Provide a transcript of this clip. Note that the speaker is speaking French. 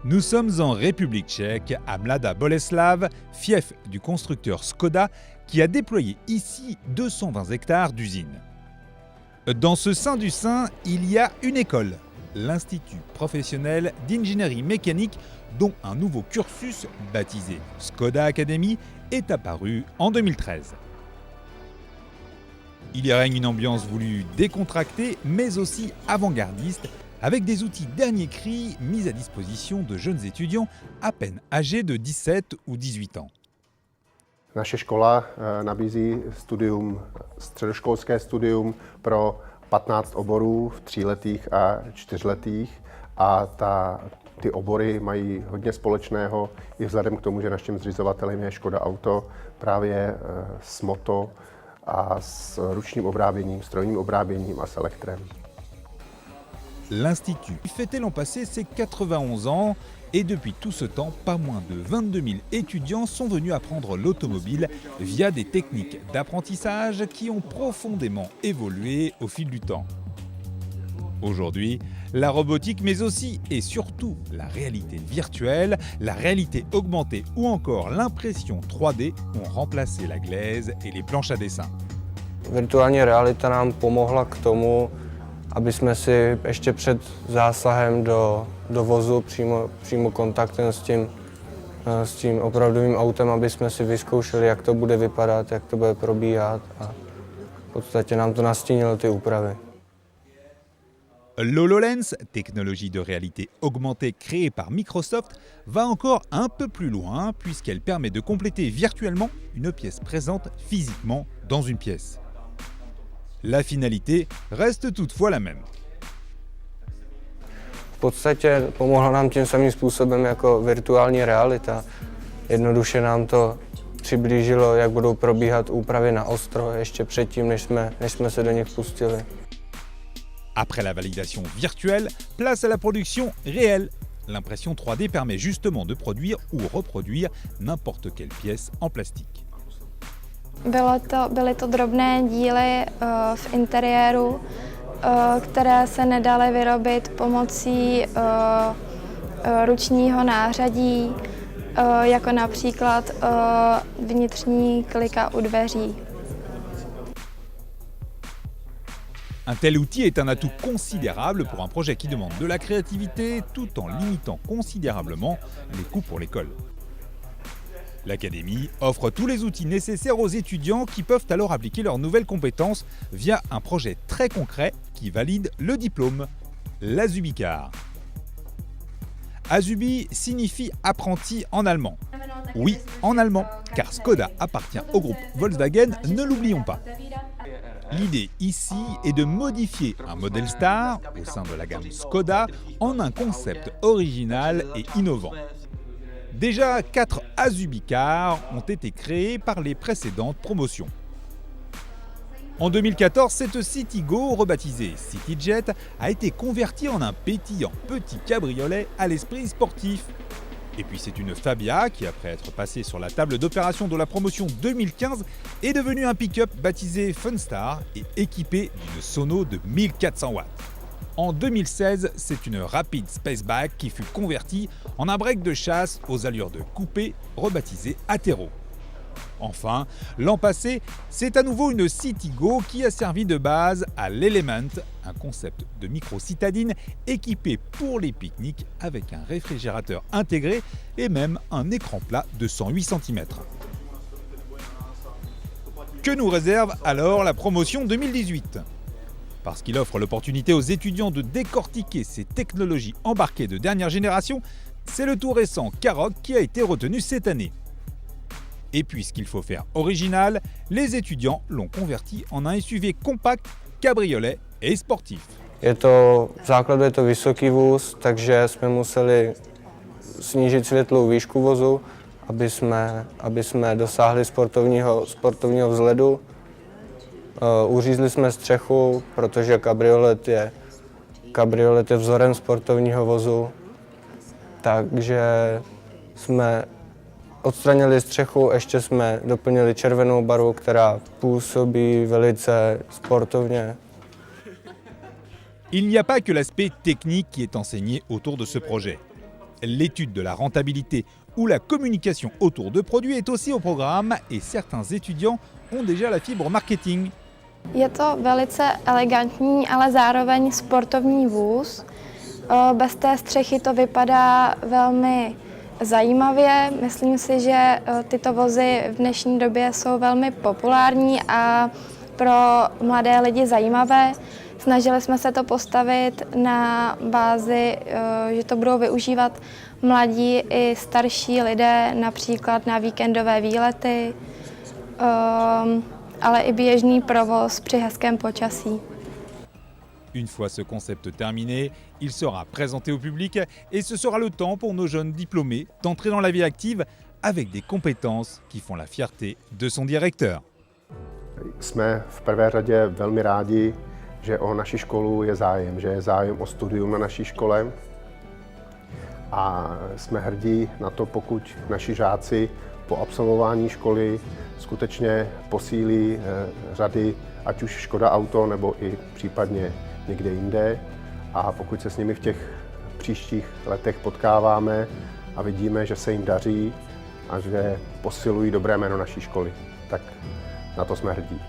Nous sommes en République tchèque, à Mladá Boleslav, fief du constructeur Škoda, qui a déployé ici 220 hectares d'usines. Dans ce sein du sein, il y a une école, l'Institut professionnel d'ingénierie mécanique, dont un nouveau cursus, baptisé Škoda Academy, est apparu en 2013. Il y règne une ambiance voulue décontractée, mais aussi avant-gardiste, avec des outils dernier cri mis à disposition de jeunes étudiants à peine âgés de 17 ou 18 ans. Naše škola nabízí středoškolské studium pro 15 oborů v 3letých a 4letých a ty obory mají hodně společného i vzhledem k tomu, že naším zřizovatelem je Škoda Auto právě s moto a s ručním obráběním, strojním obráběním a s elektrem. L'Institut fêtait l'an passé ses 91 ans et depuis tout ce temps, pas moins de 22 000 étudiants sont venus apprendre l'automobile via des techniques d'apprentissage qui ont profondément évolué au fil du temps. Aujourd'hui, la robotique, mais aussi et surtout la réalité virtuelle, la réalité augmentée ou encore l'impression 3D ont remplacé la glaise et les planches à dessin. Virtuální realita nám pomohla k tomu, aby jsme si ještě před zásahem do vozu přímo kontaktem s tím opravdovým autem, aby jsme si vyzkoušeli, jak to bude vypadat, jak to bude probíhat a v podstatě nám to nastínilo ty úpravy. L'HoloLens, technologie de réalité augmentée créée par Microsoft, va encore un peu plus loin puisqu'elle permet de compléter virtuellement une pièce présente physiquement dans une pièce. La finalité reste toutefois la même. V podstatě pomohla nám tím samým způsobem jako virtuální realita. Jednoduše nám to přiblížilo, jak budou probíhat úpravy na ostro ještě předtím, než jsme se do nich pustili. Après la validation virtuelle, place à la production réelle. L'impression 3D permet justement de produire ou reproduire n'importe quelle pièce en plastique. Byly to drobné díly v interiéru, které se nedaly vyrobit pomocí ručního nářadí, jako například vnitřní klika u dveří. Un tel outil est un atout considérable pour un projet qui demande de la créativité tout en limitant considérablement les coûts pour l'école. L'Académie offre tous les outils nécessaires aux étudiants qui peuvent alors appliquer leurs nouvelles compétences via un projet très concret qui valide le diplôme, l'Azubi-car. Azubi signifie apprenti en allemand. Oui, en allemand, car Škoda appartient au groupe Volkswagen, ne l'oublions pas. L'idée ici est de modifier un modèle star au sein de la gamme Škoda en un concept original et innovant. Déjà, 4 Azubi-cars ont été créés par les précédentes promotions. En 2014, cette Citigo, rebaptisée CityJet, a été convertie en un pétillant petit cabriolet à l'esprit sportif. Et puis c'est une Fabia qui, après être passée sur la table d'opération de la promotion 2015, est devenue un pick-up baptisé Funstar et équipé d'une sono de 1400 watts. En 2016, c'est une Rapid Spaceback qui fut convertie en un break de chasse aux allures de coupé, rebaptisé Atero. Enfin, l'an passé, c'est à nouveau une Citigo qui a servi de base à l'Element, un concept de micro-citadine équipé pour les pique-niques avec un réfrigérateur intégré et même un écran plat de 108 cm. Que nous réserve alors la promotion 2018 ? Parce qu'il offre l'opportunité aux étudiants de décortiquer ces technologies embarquées de dernière génération, c'est le tout récent Karoq qui a été retenu cette année. Et puisqu'il faut faire original, les étudiants l'ont converti en un SUV compact, cabriolet et sportif. V základu je to vysoký vůz, takže jsme museli snížit světlou výšku vozu, aby jsme dosáhli sportovního vzhledu. Uřízli jsme střechu, protože kabriolet je vzorem sportovního vozu, takže jsme odstranili střechu, ještě jsme doplnili červenou barvu, která působí velice sportovně. Il n'y a pas que l'aspect technique qui est enseigné autour de ce projet. L'étude de la rentabilité ou la communication autour de produits est aussi au programme et certains étudiants ont déjà la fibre marketing. Je to velice elegantní, ale zároveň sportovní vůz. Bez té střechy to vypadá velmi zajímavě. Myslím si, že tyto vozy v dnešní době jsou velmi populární a pro mladé lidi zajímavé. Snažili jsme se to postavit na bázi, že to budou využívat mladí i starší lidé, například na víkendové výlety, ale i běžný provoz při hezkém počasí. Une fois ce concept terminé, il sera présenté au public et ce sera le temps pour nos jeunes diplômés d'entrer dans la vie active avec des compétences qui font la fierté de son directeur. Jsme v prvé řadě velmi rádi, že o naši školu je zájem, že je zájem o studium na naší škole. A jsme hrdí na to, pokud naši žáci po absolvování školy skutečně posílí řady, ať už Škoda Auto, nebo i případně někde jinde. A pokud se s nimi v těch příštích letech potkáváme a vidíme, že se jim daří a že posilují dobré jméno naší školy, tak na to jsme hrdí.